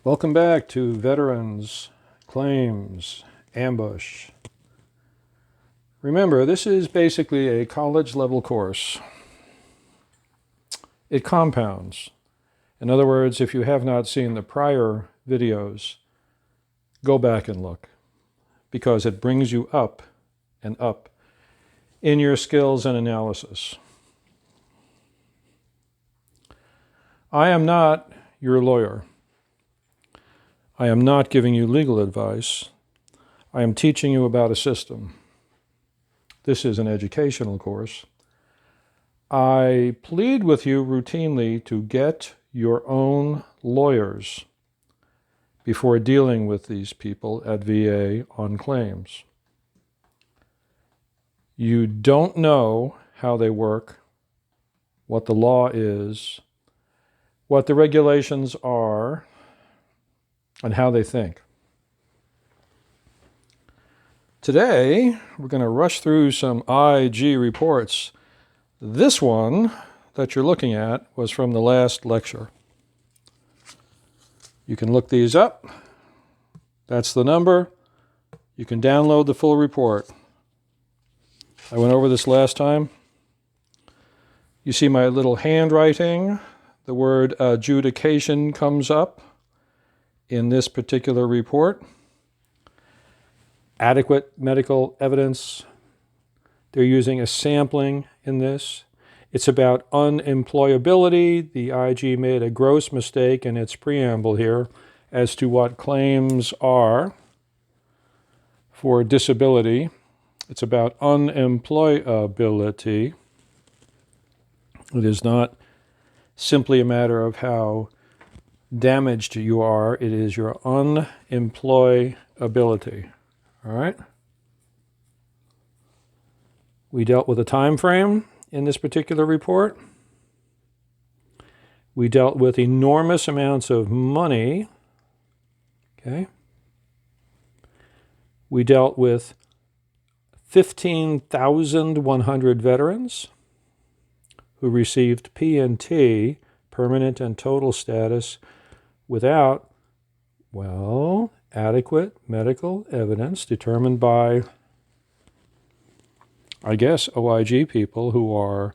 Welcome back to Veterans Claims Ambush. Remember, this is basically a college-level course. It compounds. In other words, if you have not seen the prior videos, go back and look, because it brings you up and up in your skills and analysis. I am not your lawyer. I am not giving you legal advice. I am teaching you about a system. This is an educational course. I plead with you routinely to get your own lawyers before dealing with these people at VA on claims. You don't know how they work, what the law is, what the regulations are, and how they think. Today, we're going to rush through some IG reports. This one that you're looking at was from the last lecture. You can look these up. That's the number. You can download the full report. I went over this last time. You see my little handwriting. The word adjudication comes up in this particular report. Adequate medical evidence. They're using a sampling in this. It's about unemployability. The IG made a gross mistake in its preamble here as to what claims are for disability. It's about unemployability. It is not simply a matter of how damaged you are. It is your unemployability. All right? We dealt with a time frame in this particular report. We dealt with enormous amounts of money. Okay? We dealt with 15,100 veterans who received P&T, permanent and total status, without, well, adequate medical evidence determined by, I guess, OIG people who are,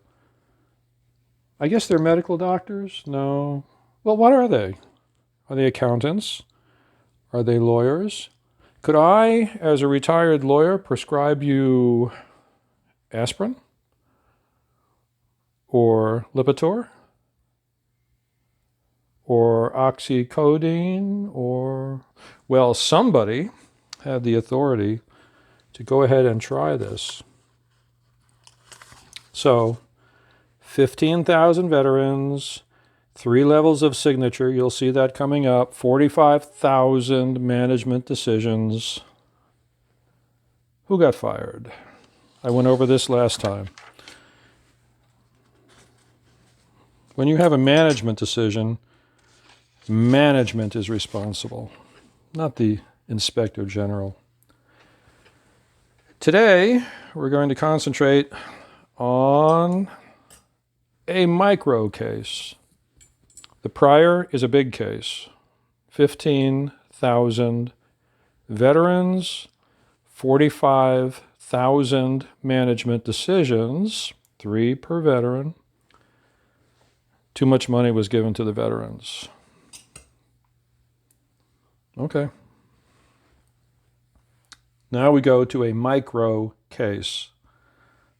I guess they're medical doctors? No. Well, what are they? Are they accountants? Are they lawyers? Could I, as a retired lawyer, prescribe you aspirin? Or Lipitor? Or oxycodone? Or, well, somebody had the authority to go ahead and try this. So, 15,000 veterans, 3 levels of signature, you'll see that coming up, 45,000 management decisions. Who got fired? I went over this last time. When you have a management decision, management is responsible, not the Inspector General. Today, we're going to concentrate on a micro case. The prior is a big case. 15,000 veterans, 45,000 management decisions, 3 per veteran. Too much money was given to the veterans. Okay. Now we go to a micro case.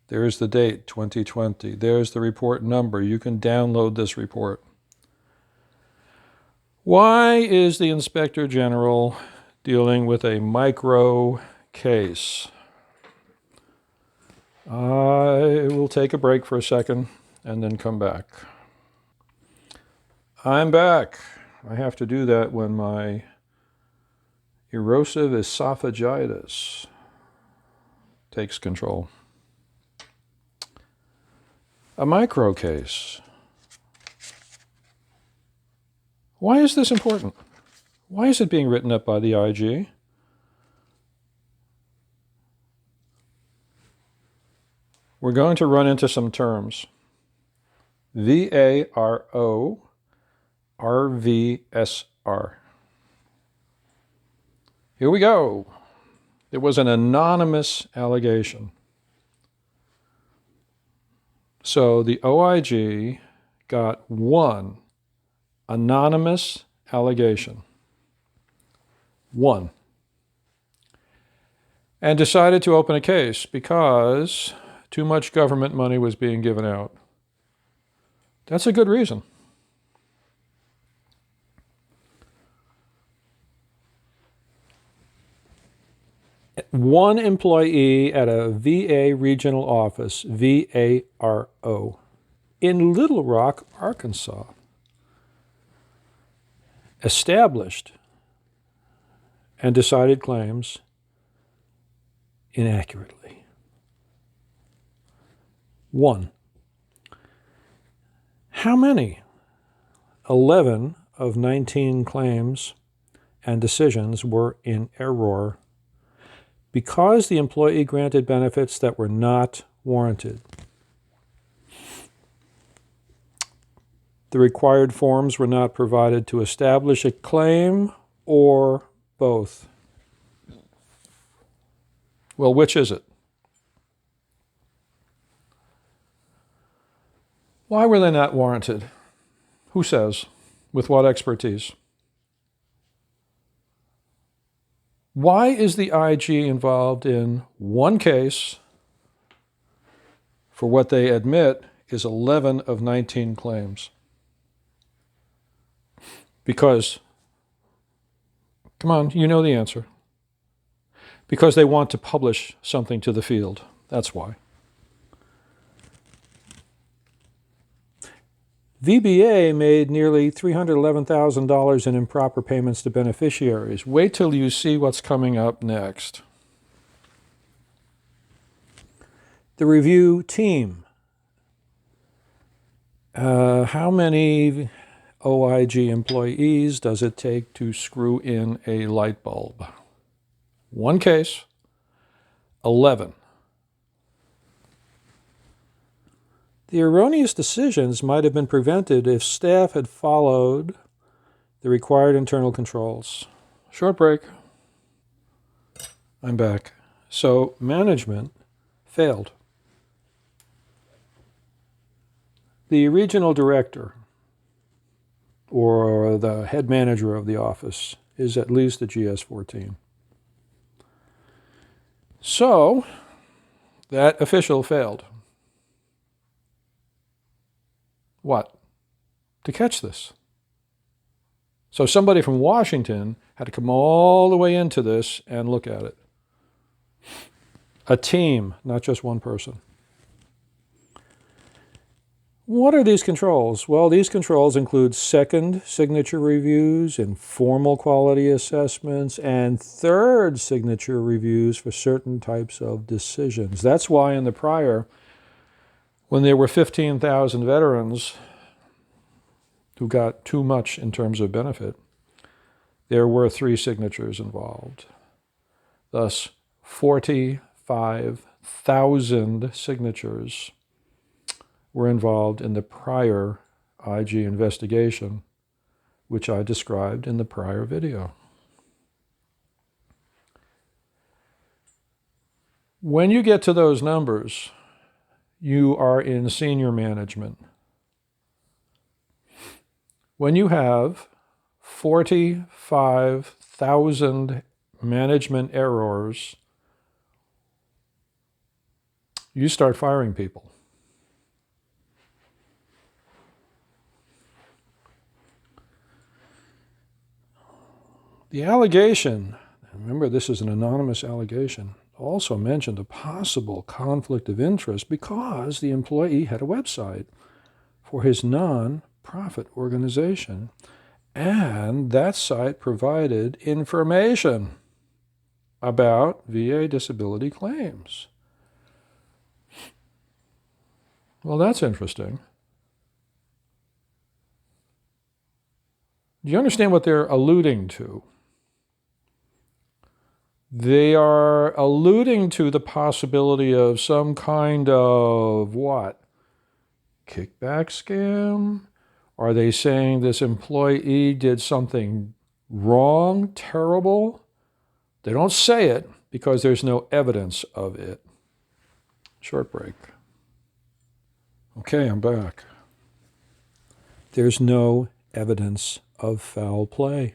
There's the date, 2020. There's the report number. You can download this report. Why is the Inspector General dealing with a micro case? I will take a break for a second and then come back. I'm back. I have to do that when my erosive esophagitis takes control. A micro case. Why is this important? Why is it being written up by the IG? We're going to run into some terms. VARO, RVSR. Here we go. It was an anonymous allegation. So the OIG got one anonymous allegation. One. And decided to open a case because too much government money was being given out. That's a good reason. One employee at a VA regional office, VARO, in Little Rock, Arkansas, established and decided claims inaccurately. One. How many? 11 of 19 claims and decisions were in error because the employee granted benefits that were not warranted. The required forms were not provided to establish a claim, or both. Well, which is it? Why were they not warranted? Who says? With what expertise? Why is the IG involved in one case for what they admit is 11 of 19 claims? Because, come on, you know the answer. Because they want to publish something to the field. That's why. VBA made nearly $311,000 in improper payments to beneficiaries. Wait till you see what's coming up next. The review team. How many OIG employees does it take to screw in a light bulb? One case, 11. The erroneous decisions might have been prevented if staff had followed the required internal controls. Short break. I'm back. So management failed. The regional director, or the head manager of the office, is at least a GS-14. So that official failed. What? To catch this. So somebody from Washington had to come all the way into this and look at it. A team, not just one person. What are these controls? Well, these controls include second signature reviews, informal quality assessments, and third signature reviews for certain types of decisions. That's why in the prior, when there were 15,000 veterans who got too much in terms of benefit, there were 3 signatures involved. Thus, 45,000 signatures were involved in the prior IG investigation, which I described in the prior video. When you get to those numbers, you are in senior management. When you have 45,000 management errors, you start firing people. The allegation, remember this is an anonymous allegation, also mentioned a possible conflict of interest because the employee had a website for his non-profit organization, and that site provided information about VA disability claims. Well, that's interesting. Do you understand what they're alluding to? They are alluding to the possibility of some kind of what? Kickback scam? Are they saying this employee did something wrong, terrible, They don't say it because there's no evidence of it. Short break. Okay, I'm back. There's no evidence of foul play.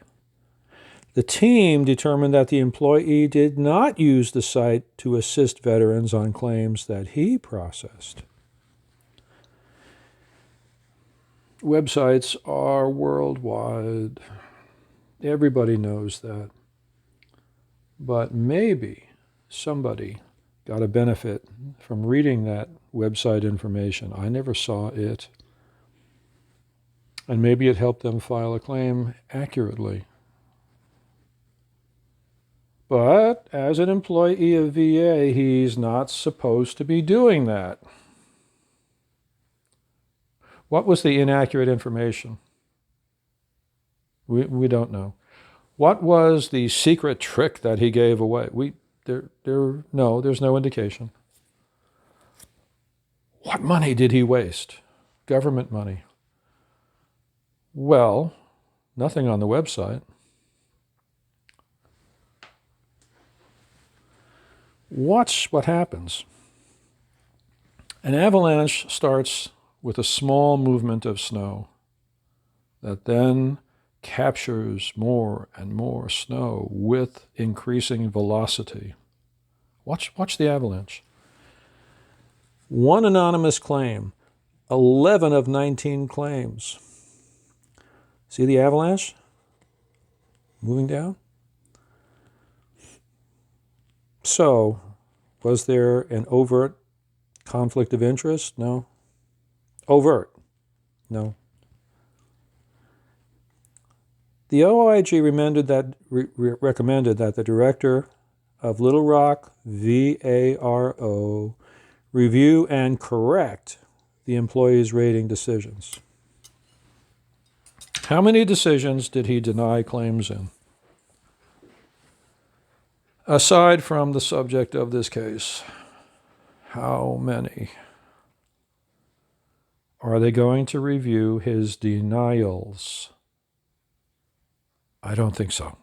The team determined that the employee did not use the site to assist veterans on claims that he processed. Websites are worldwide. Everybody knows that. But maybe somebody got a benefit from reading that website information. I never saw it. And maybe it helped them file a claim accurately. But as an employee of VA, he's not supposed to be doing that. What was the inaccurate information? We don't know. What was the secret trick that he gave away? There's no indication. What money did he waste? Government money. Well, nothing on the website. Watch what happens. An avalanche starts with a small movement of snow that then captures more and more snow with increasing velocity. Watch the avalanche. One anonymous claim, 11 of 19 claims. See the avalanche moving down? So, was there an overt conflict of interest? No. Overt? No. The OIG recommended that the director of Little Rock VARO review and correct the employee's rating decisions. How many decisions did he deny claims in? Aside from the subject of this case, how many? Are they going to review his denials? I don't think so.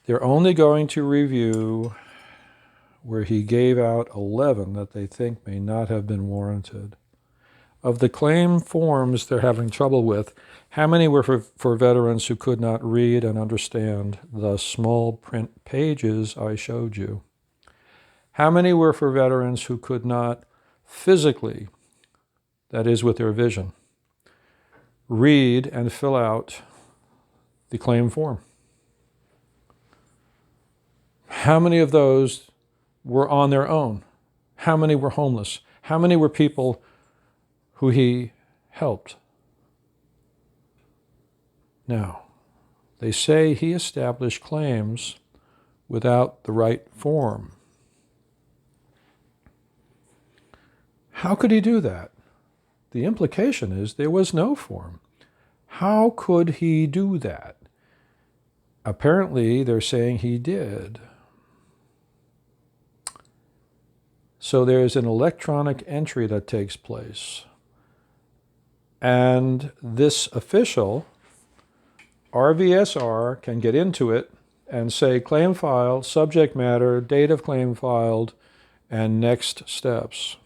They're only going to review where he gave out 11 that they think may not have been warranted. Of the claim forms they're having trouble with, how many were for veterans who could not read and understand the small print pages I showed you? How many were for veterans who could not physically, that is with their vision, read and fill out the claim form? How many of those were on their own? How many were homeless? How many were people who he helped? Now, they say he established claims without the right form. How could he do that? The implication is there was no form. How could he do that? Apparently, they're saying he did. So there's an electronic entry that takes place. And this official, RVSR, can get into it and say claim filed, subject matter, date of claim filed, and next steps.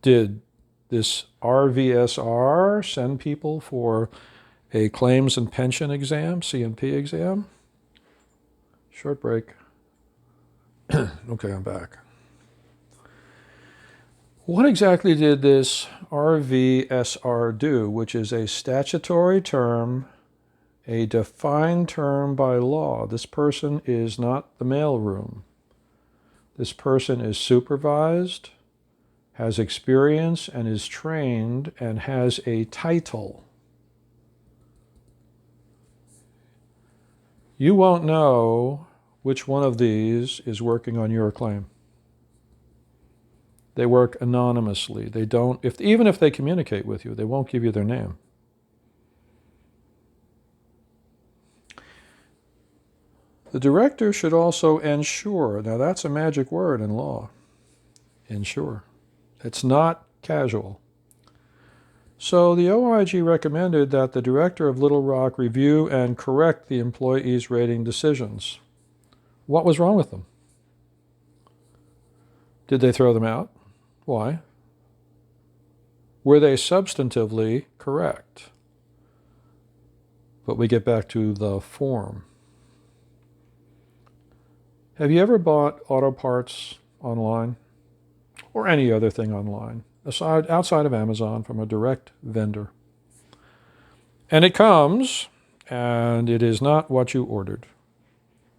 Did this RVSR send people for a claims and pension exam, C&P exam? Short break. Okay, I'm back. What exactly did this RVSR do, which is a statutory term, a defined term by law? This person is not the mailroom. This person is supervised, has experience, and is trained, and has a title. You won't know which one of these is working on your claim. They work anonymously. They don't, even if they communicate with you, they won't give you their name. The director should also ensure, now that's a magic word in law, ensure. It's not casual. So the OIG recommended that the director of Little Rock review and correct the employees' rating decisions. What was wrong with them? Did they throw them out? Why? Were they substantively correct? But we get back to the form. Have you ever bought auto parts online or any other thing online, outside of Amazon, from a direct vendor? And it comes, and it is not what you ordered.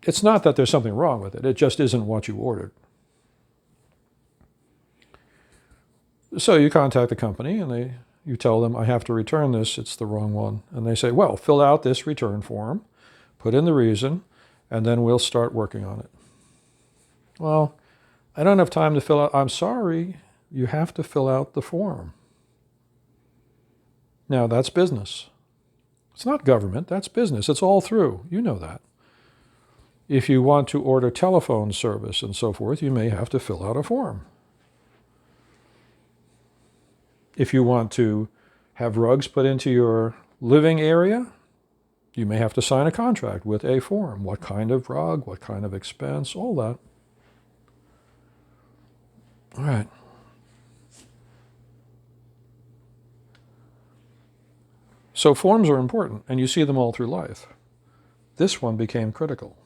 It's not that there's something wrong with it. It just isn't what you ordered. So you contact the company, and you tell them, I have to return this. It's the wrong one. And they say, well, fill out this return form, put in the reason, and then we'll start working on it. Well, I don't have time to fill out. I'm sorry, you have to fill out the form. Now, that's business. It's not government, that's business. It's all through. You know that. If you want to order telephone service and so forth, you may have to fill out a form. If you want to have rugs put into your living area, you may have to sign a contract with a form. What kind of rug, what kind of expense, all that. All right. So forms are important, and you see them all through life. This one became critical.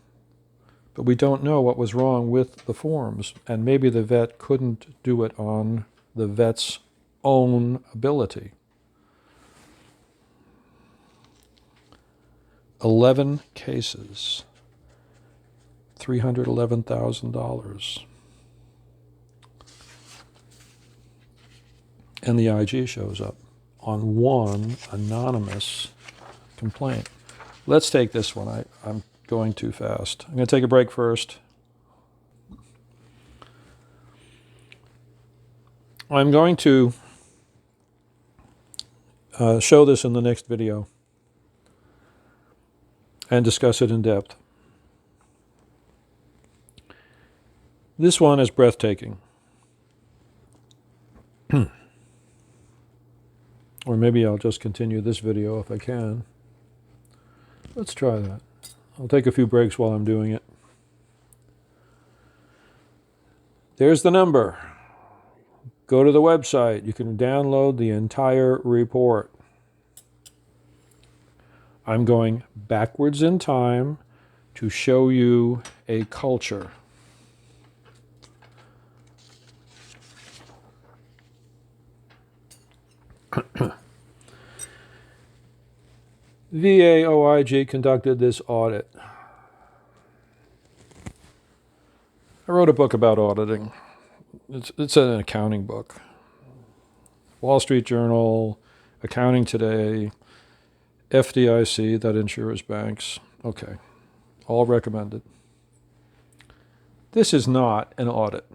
But we don't know what was wrong with the forms, and maybe the vet couldn't do it on the vet's own ability. 11 cases, $311,000. And the IG shows up on one anonymous complaint. Let's take this one. I'm going too fast. I'm going to take a break first. I'm going to show this in the next video and discuss it in depth. This one is breathtaking. Or maybe I'll just continue this video if I can. Let's try that. I'll take a few breaks while I'm doing it. There's the number. Go to the website. You can download the entire report. I'm going backwards in time to show you a culture. VA OIG conducted this audit. I wrote a book about auditing. It's an accounting book. Wall Street Journal, Accounting Today, FDIC, that insures banks. Okay, all recommended. This is not an audit.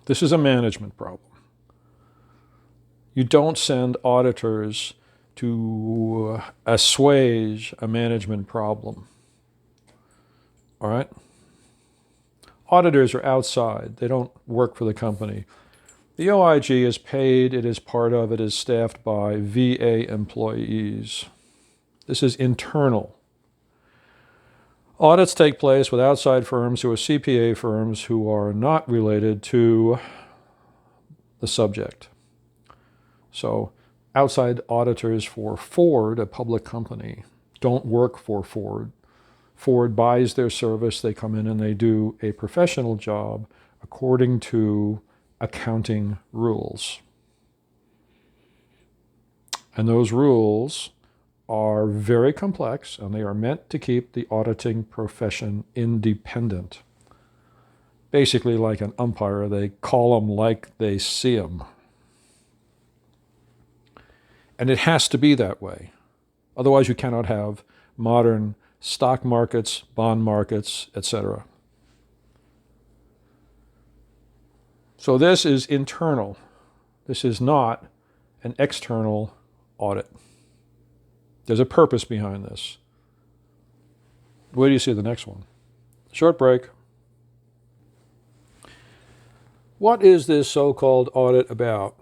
This is a management problem. You don't send auditors to assuage a management problem. All right? Auditors are outside. They don't work for the company. The OIG is paid, it is part of, it is staffed by VA employees. This is internal. Audits take place with outside firms who are CPA firms who are not related to the subject. So outside auditors for Ford, a public company, don't work for Ford. Ford buys their service, they come in and they do a professional job according to accounting rules. And those rules are very complex, and they are meant to keep the auditing profession independent. Basically, like an umpire, they call them like they see them. And it has to be that way. Otherwise, you cannot have modern stock markets, bond markets, etc. So this is internal. This is not an external audit. There's a purpose behind this. Where do you see the next one? Short break. What is this so-called audit about?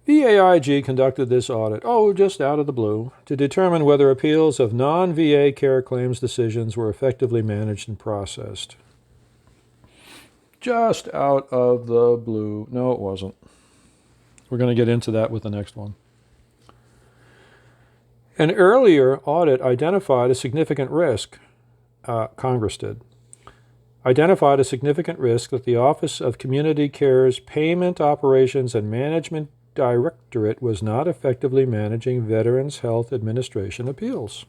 VAIG conducted this audit, just out of the blue, to determine whether appeals of non-VA care claims decisions were effectively managed and processed. Just out of the blue. No, it wasn't. We're going to get into that with the next one. An earlier audit identified a significant risk, Congress did, identified a significant risk that the Office of Community Care's Payment Operations and Management Directorate was not effectively managing Veterans Health Administration appeals.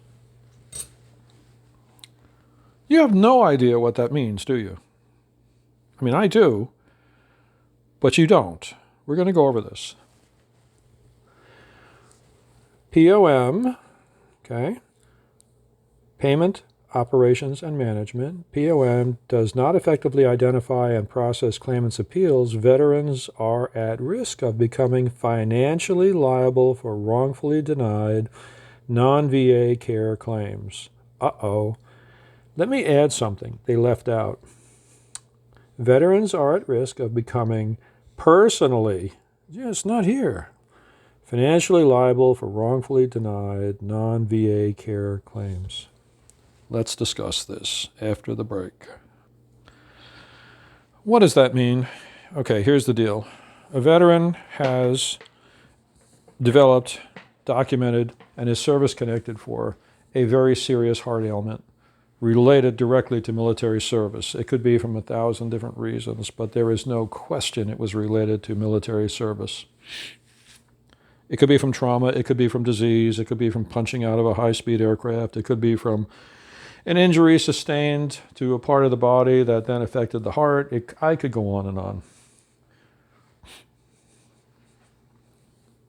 You have no idea what that means, do you? I mean, I do, but you don't. We're going to go over this. POM, okay, Payment Operations and Management. POM does not effectively identify and process claimants' appeals. Veterans are at risk of becoming financially liable for wrongfully denied non-VA care claims. Uh-oh. Let me add something they left out. Veterans are at risk of becoming personally, it's not here, financially liable for wrongfully denied non-VA care claims. Let's discuss this after the break. What does that mean? Okay, here's the deal. A veteran has developed, documented, and is service-connected for a very serious heart ailment related directly to military service. It could be from 1,000 different reasons, but there is no question it was related to military service. It could be from trauma, it could be from disease, it could be from punching out of a high-speed aircraft, it could be from an injury sustained to a part of the body that then affected the heart. I could go on and on.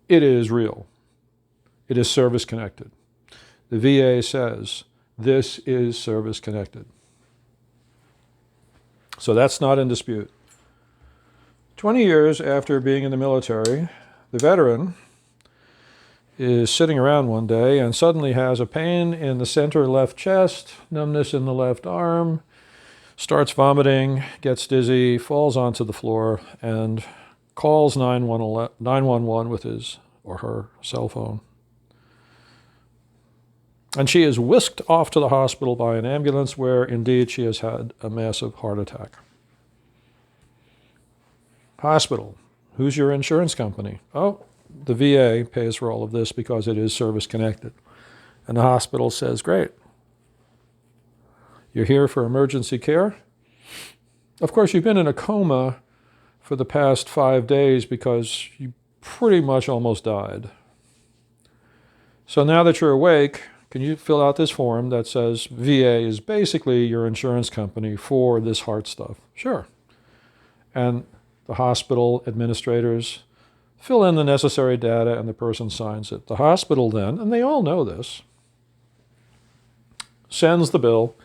It is real. It is service-connected. The VA says this is service-connected. So that's not in dispute. 20 years after being in the military, the veteran is sitting around one day and suddenly has a pain in the center left chest, numbness in the left arm, starts vomiting, gets dizzy, falls onto the floor, and calls 911 with his or her cell phone. And she is whisked off to the hospital by an ambulance where, indeed, she has had a massive heart attack. Hospital. Who's your insurance company? Oh, the VA pays for all of this because it is service-connected. And the hospital says, great. You're here for emergency care? Of course, you've been in a coma for the past 5 days because you pretty much almost died. So now that you're awake, can you fill out this form that says VA is basically your insurance company for this heart stuff? Sure. And the hospital administrators fill in the necessary data, and the person signs it. The hospital then, and they all know this, sends the bill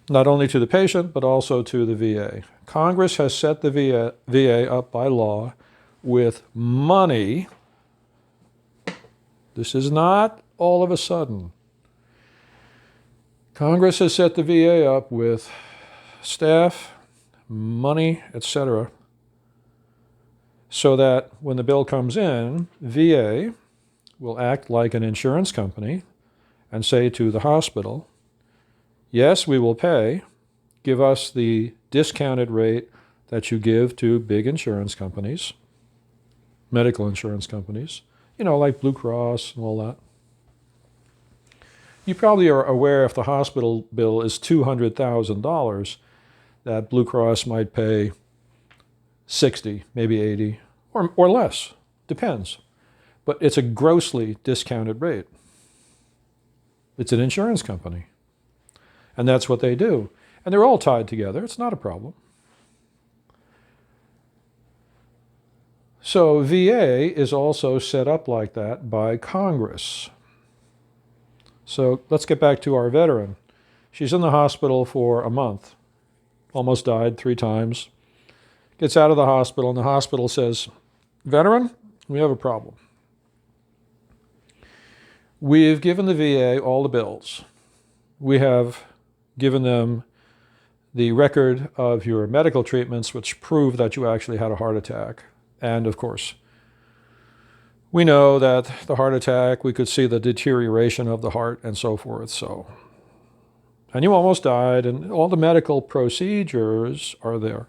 not only to the patient, but also to the VA. Congress has set the VA up by law with money. This is not all of a sudden. Congress has set the VA up with staff, money, etc., so that when the bill comes in, VA will act like an insurance company and say to the hospital, yes, we will pay. Give us the discounted rate that you give to big insurance companies, medical insurance companies, like Blue Cross and all that. You probably are aware if the hospital bill is $200,000, that Blue Cross might pay 60, maybe 80, or less, depends. But it's a grossly discounted rate. It's an insurance company. And that's what they do. And they're all tied together. It's not a problem. So VA is also set up like that by Congress. So let's get back to our veteran. She's in the hospital for a month. Almost died 3 times. Gets out of the hospital, and the hospital says, veteran, we have a problem. We've given the VA all the bills. We have given them the record of your medical treatments, which prove that you actually had a heart attack. And, of course, We know that the heart attack, we could see the deterioration of the heart and so forth. So, and you almost died, and all the medical procedures are there.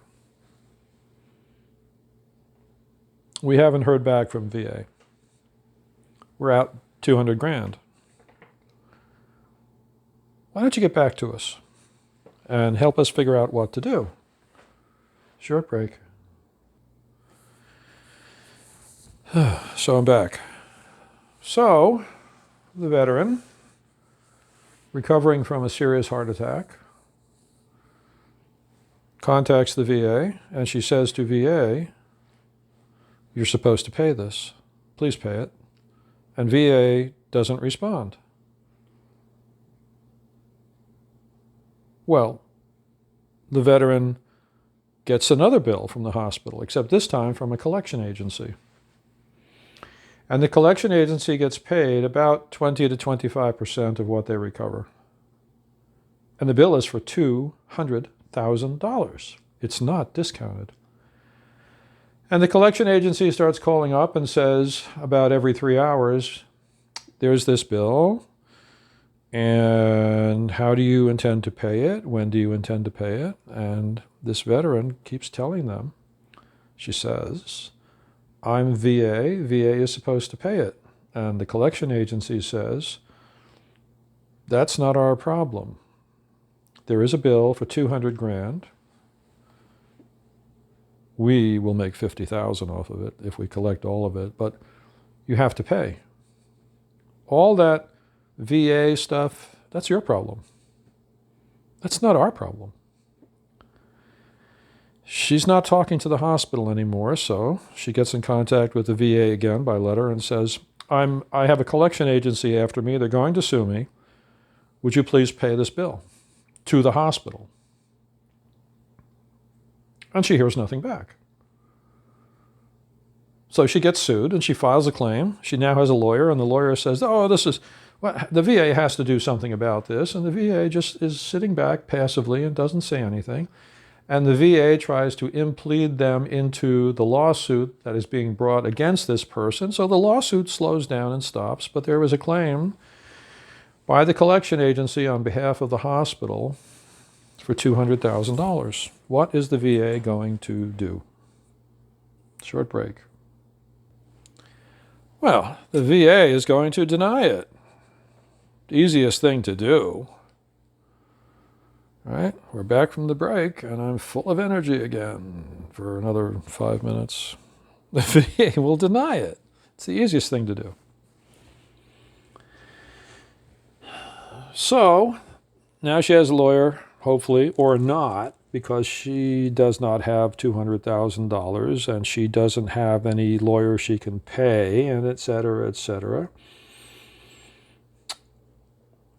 We haven't heard back from VA. We're out 200 grand. Why don't you get back to us and help us figure out what to do? Short break. So I'm back. So, the veteran, recovering from a serious heart attack, contacts the VA, and she says to VA, "You're supposed to pay this. Please pay it." And VA doesn't respond. Well, the veteran gets another bill from the hospital, except this time from a collection agency. And the collection agency gets paid about 20 to 25% of what they recover. And the bill is for $200,000. It's not discounted. And the collection agency starts calling up and says about every 3 hours, "There's this bill, and how do you intend to pay it? When do you intend to pay it?" And this veteran keeps telling them, she says, "I'm VA. VA is supposed to pay it." And the collection agency says, "That's not our problem. There is a bill for 200 grand. We will make 50,000 off of it if we collect all of it, but you have to pay. All that VA stuff, that's your problem. That's not our problem." She's not talking to the hospital anymore, so she gets in contact with the VA again by letter and says, I have a collection agency after me. They're going to sue me. Would you please pay this bill to the hospital? And she hears nothing back. So she gets sued and she files a claim. She now has a lawyer, and the lawyer says, "Oh, the VA has to do something about this." And the VA just is sitting back passively and doesn't say anything. And the VA tries to implead them into the lawsuit that is being brought against this person. So the lawsuit slows down and stops, but there was a claim by the collection agency on behalf of the hospital for $200,000. What is the VA going to do? Short break. Well, the VA is going to deny it. The easiest thing to do. Right, we're back from the break, and I'm full of energy again for another 5 minutes. The VA will deny it. It's the easiest thing to do. So, now she has a lawyer, hopefully, or not, because she does not have $200,000, and she doesn't have any lawyer she can pay, and et cetera, et cetera.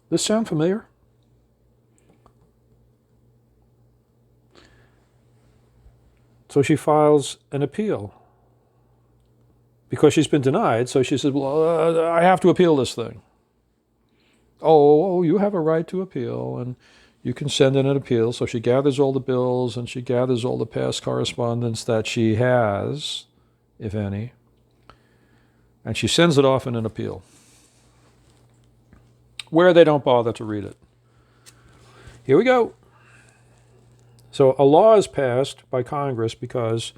This sound familiar? So she files an appeal because she's been denied. So she says, "Well, I have to appeal this thing." Oh, you have a right to appeal, and you can send in an appeal. So she gathers all the bills, and she gathers all the past correspondence that she has, if any, and she sends it off in an appeal where they don't bother to read it. Here we go. So a law is passed by Congress because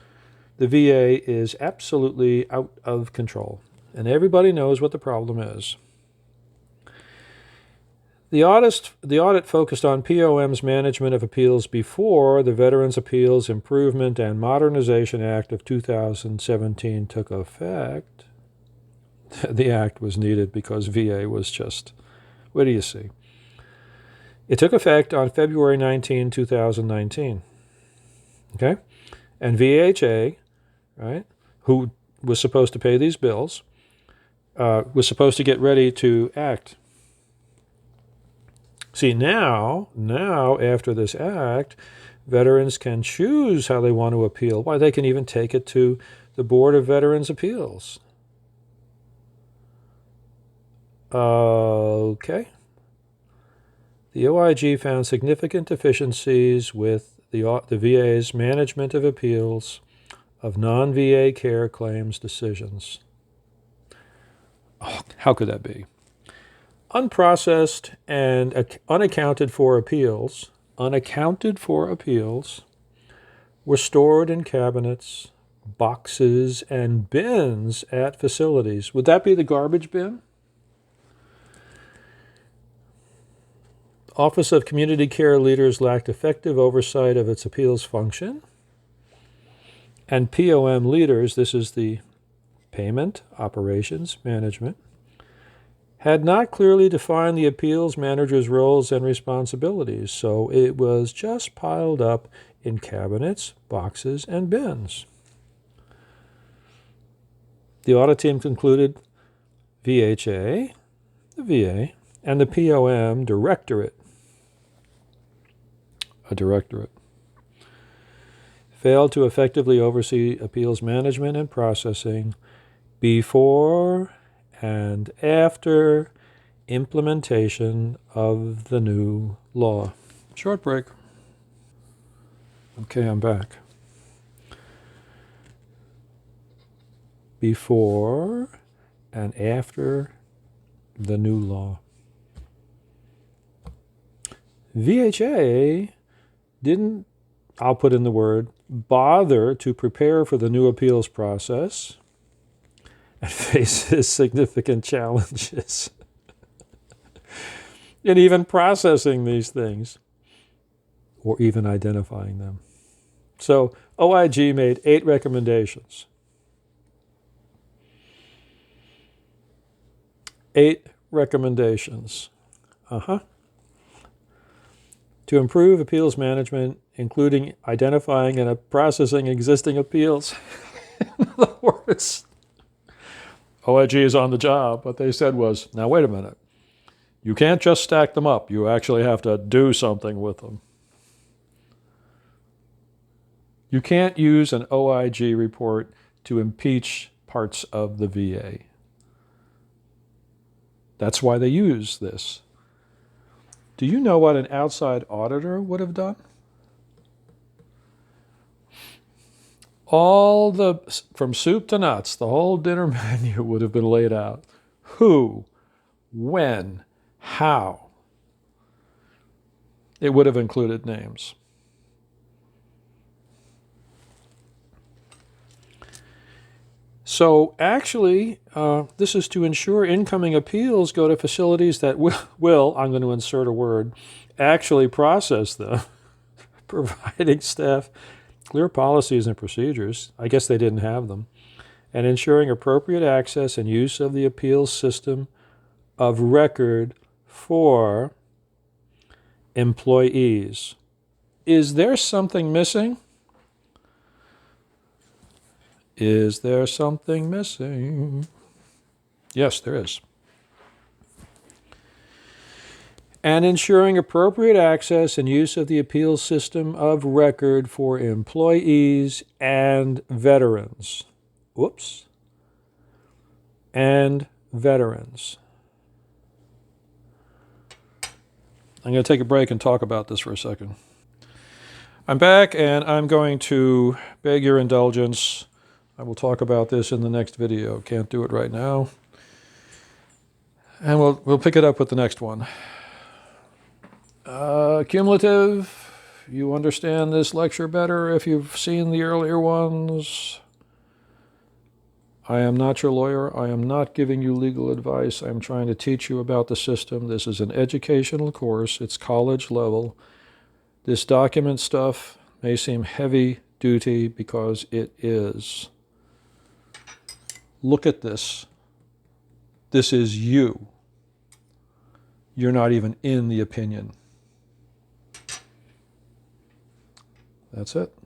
the VA is absolutely out of control, and everybody knows what the problem is. The audit focused on POM's management of appeals before the Veterans Appeals Improvement and Modernization Act of 2017 took effect. The act was needed because VA was just, what do you see? It took effect on February 19, 2019. Okay? And VHA, right, who was supposed to pay these bills, was supposed to get ready to act. See, now, after this act, veterans can choose how they want to appeal. Why, they can even take it to the Board of Veterans Appeals. Okay. The OIG found significant deficiencies with the VA's management of appeals of non-VA care claims decisions. How could that be? Unprocessed and unaccounted for appeals were stored in cabinets, boxes, and bins at facilities. Would that be the garbage bin? Office of Community Care Leaders lacked effective oversight of its appeals function. And POM leaders, this is the Payment Operations Management, had not clearly defined the appeals manager's roles and responsibilities, so it was just piled up in cabinets, boxes, and bins. The audit team concluded VHA, the VA, and the POM directorate, a directorate, failed to effectively oversee appeals management and processing before and after implementation of the new law. Short break. Okay, I'm back. Before and after the new law. VHA didn't, I'll put in the word, bother to prepare for the new appeals process and faces significant challenges in even processing these things or even identifying them. So OIG made 8 recommendations. 8 recommendations. To improve appeals management, including identifying and processing existing appeals. In other words, OIG is on the job. What they said was, now wait a minute. You can't just stack them up. You actually have to do something with them. You can't use an OIG report to impeach parts of the VA. That's why they use this. Do you know what an outside auditor would have done? From soup to nuts, the whole dinner menu would have been laid out. Who, when, how. It would have included names. So actually, this is to ensure incoming appeals go to facilities that will, I'm going to insert a word, actually process them, providing staff clear policies and procedures. I guess they didn't have them. And ensuring appropriate access and use of the appeals system of record for employees. Is there something missing? Is there something missing? Yes, there is. And ensuring appropriate access and use of the appeals system of record for employees and veterans. Whoops. And veterans. I'm going to take a break and talk about this for a second. I'm back, and I'm going to beg your indulgence. I will talk about this in the next video. Can't do it right now. And we'll pick it up with the next one. Cumulative, you understand this lecture better if you've seen the earlier ones. I am not your lawyer. I am not giving you legal advice. I'm trying to teach you about the system. This is an educational course. It's college level. This document stuff may seem heavy duty because it is. Look at this. This is you. You're not even in the opinion. That's it.